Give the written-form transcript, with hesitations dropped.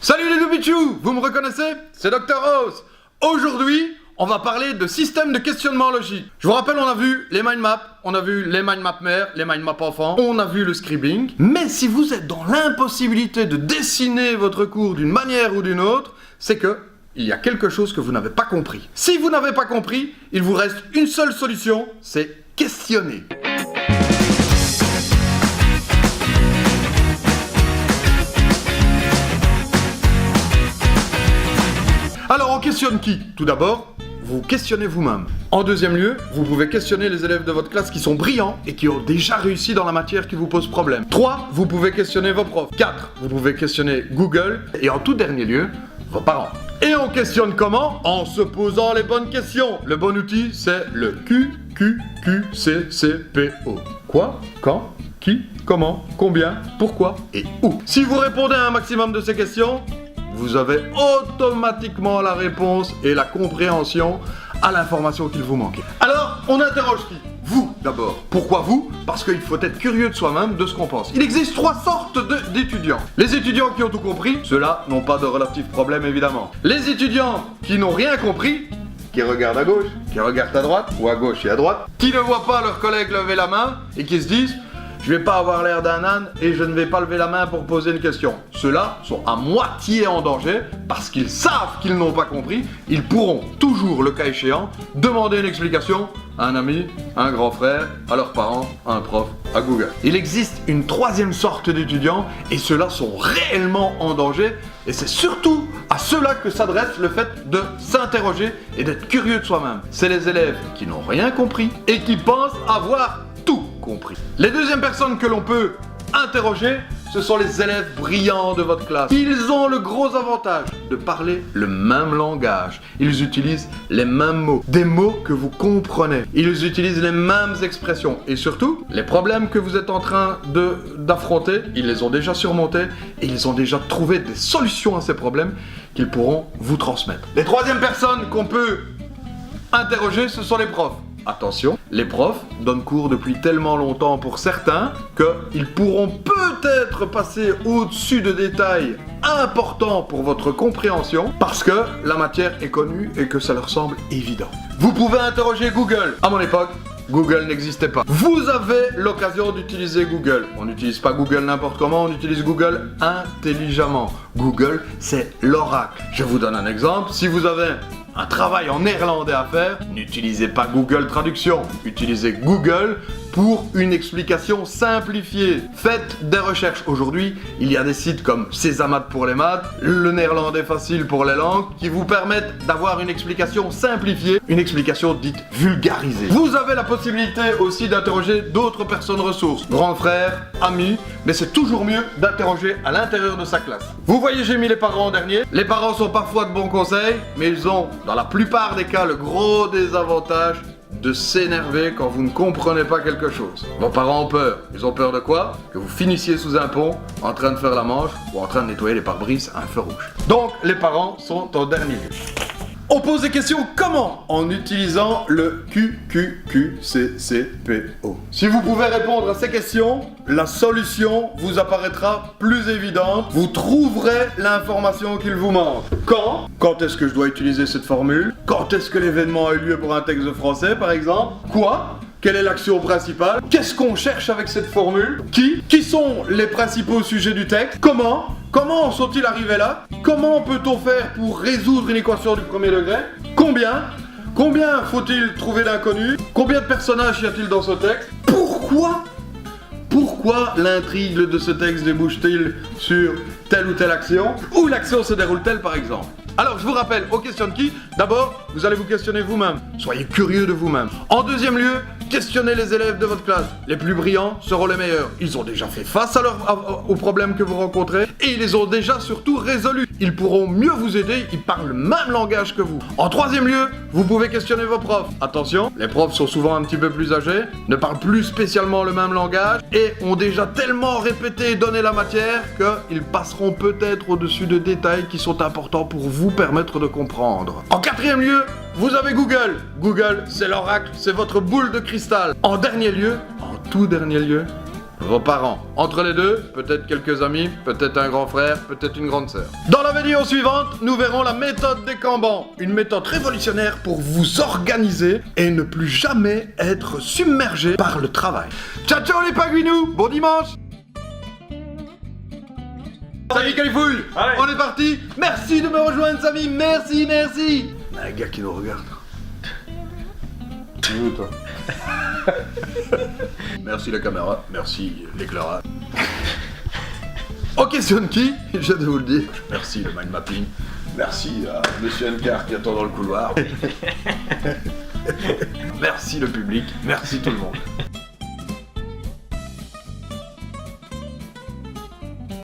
Salut les Doubichous, vous me reconnaissez? C'est Dr Rose. Aujourd'hui, on va parler de système de questionnement logique. Je vous rappelle, on a vu les mind maps, on a vu les mind map mères, les mind map enfants, on a vu le scribbling. Mais si vous êtes dans l'impossibilité de dessiner votre cours d'une manière ou d'une autre, c'est que il y a quelque chose que vous n'avez pas compris. Si vous n'avez pas compris, il vous reste une seule solution, c'est questionner. Alors on questionne qui? Tout d'abord, vous questionnez vous-même. En deuxième lieu, vous pouvez questionner les élèves de votre classe qui sont brillants et qui ont déjà réussi dans la matière qui vous pose problème. 3, vous pouvez questionner vos profs. 4, vous pouvez questionner Google. Et en tout dernier lieu, vos parents. Et on questionne comment? En se posant les bonnes questions. Le bon outil, c'est le QQQCCPO. Quoi? Quand? Qui? Comment? Combien? Pourquoi? Et où? Si vous répondez à un maximum de ces questions, vous avez automatiquement la réponse et la compréhension à l'information qu'il vous manquait. Alors, on interroge qui? Vous, d'abord. Pourquoi vous? Parce qu'il faut être curieux de soi-même, de ce qu'on pense. Il existe 3 sortes d'étudiants. Les étudiants qui ont tout compris, ceux-là n'ont pas de relatif problème, évidemment. Les étudiants qui n'ont rien compris, qui regardent à gauche, qui regardent à droite, ou à gauche et à droite, qui ne voient pas leurs collègues lever la main, et qui se disent: je vais pas avoir l'air d'un âne et je ne vais pas lever la main pour poser une question. Ceux-là sont à moitié en danger parce qu'ils savent qu'ils n'ont pas compris. Ils pourront toujours, le cas échéant, demander une explication à un ami, à un grand frère, à leurs parents, à un prof, à Google. Il existe une 3e sorte d'étudiants et ceux-là sont réellement en danger. Et c'est surtout à ceux-là que s'adresse le fait de s'interroger et d'être curieux de soi-même. C'est les élèves qui n'ont rien compris et qui pensent avoir tout compris. Les deuxièmes personnes que l'on peut interroger, ce sont les élèves brillants de votre classe. Ils ont le gros avantage de parler le même langage. Ils utilisent les mêmes mots, des mots que vous comprenez. Ils utilisent les mêmes expressions. Et surtout, les problèmes que vous êtes en train d'affronter, ils les ont déjà surmontés et ils ont déjà trouvé des solutions à ces problèmes qu'ils pourront vous transmettre. Les 3e personnes qu'on peut interroger, ce sont les profs. Attention, les profs donnent cours depuis tellement longtemps pour certains qu'ils pourront peut-être passer au-dessus de détails importants pour votre compréhension parce que la matière est connue et que ça leur semble évident. Vous pouvez interroger Google. À mon époque, Google n'existait pas. Vous avez l'occasion d'utiliser Google. On n'utilise pas Google n'importe comment, on utilise Google intelligemment. Google, c'est l'oracle. Je vous donne un exemple. Si vous avez un travail en néerlandais à faire, n'utilisez pas Google Traduction. Utilisez Google pour une explication simplifiée. Faites des recherches. Aujourd'hui, il y a des sites comme Sesamat pour les maths, le néerlandais facile pour les langues, qui vous permettent d'avoir une explication simplifiée, une explication dite vulgarisée. Vous avez la possibilité aussi d'interroger d'autres personnes ressources, grands frères, amis, mais c'est toujours mieux d'interroger à l'intérieur de sa classe. Vous voyez, j'ai mis les parents en dernier. Les parents sont parfois de bons conseils, mais ils ont, dans la plupart des cas, le gros désavantage de s'énerver quand vous ne comprenez pas quelque chose. Vos parents ont peur. Ils ont peur de quoi? Que vous finissiez sous un pont, en train de faire la manche, ou en train de nettoyer les pare-brises à un feu rouge. Donc, les parents sont en dernier lieu. On pose des questions comment? En utilisant le QQQCCPO. Si vous pouvez répondre à ces questions, la solution vous apparaîtra plus évidente. Vous trouverez l'information qu'il vous manque. Quand? Quand est-ce que je dois utiliser cette formule? Quand est-ce que l'événement a eu lieu pour un texte de français, par exemple? Quoi? Quelle est l'action principale? Qu'est-ce qu'on cherche avec cette formule? Qui sont les principaux sujets du texte? Comment en sont-ils arrivés là? Comment peut-on faire pour résoudre une équation du 1er degré? Combien faut-il trouver d'inconnus? Combien de personnages y a-t-il dans ce texte? Pourquoi l'intrigue de ce texte débouche-t-il sur telle ou telle action? Ou l'action se déroule-t-elle par exemple? Alors, je vous rappelle, on questionne qui? D'abord, vous allez vous questionner vous-même. Soyez curieux de vous-même. En deuxième lieu, questionnez les élèves de votre classe. Les plus brillants seront les meilleurs. Ils ont déjà fait face aux problèmes que vous rencontrez et ils les ont déjà surtout résolus. Ils pourront mieux vous aider, ils parlent le même langage que vous. En troisième lieu, vous pouvez questionner vos profs. Attention, les profs sont souvent un petit peu plus âgés, ne parlent plus spécialement le même langage et ont déjà tellement répété et donné la matière qu'ils passeront peut-être au-dessus de détails qui sont importants pour vous permettre de comprendre. En quatrième lieu, vous avez Google. Google, c'est l'oracle, c'est votre boule de cristal. En dernier lieu, en tout dernier lieu, vos parents. Entre les deux, peut-être quelques amis, peut-être un grand frère, peut-être une grande sœur. Dans la vidéo suivante, nous verrons la méthode des Kanban. Une méthode révolutionnaire pour vous organiser et ne plus jamais être submergé par le travail. Ciao ciao les pingouinous, bon dimanche. Salut Califouille, on est parti. Merci de me rejoindre Samy, merci. Un gars qui nous regarde. Tu veux toi? Merci la caméra, merci l'éclairage. On questionne qui? Je viens de vous le dire. Merci le mind mapping. Merci à Monsieur Nkar qui attend dans le couloir. Merci le public, merci tout le monde.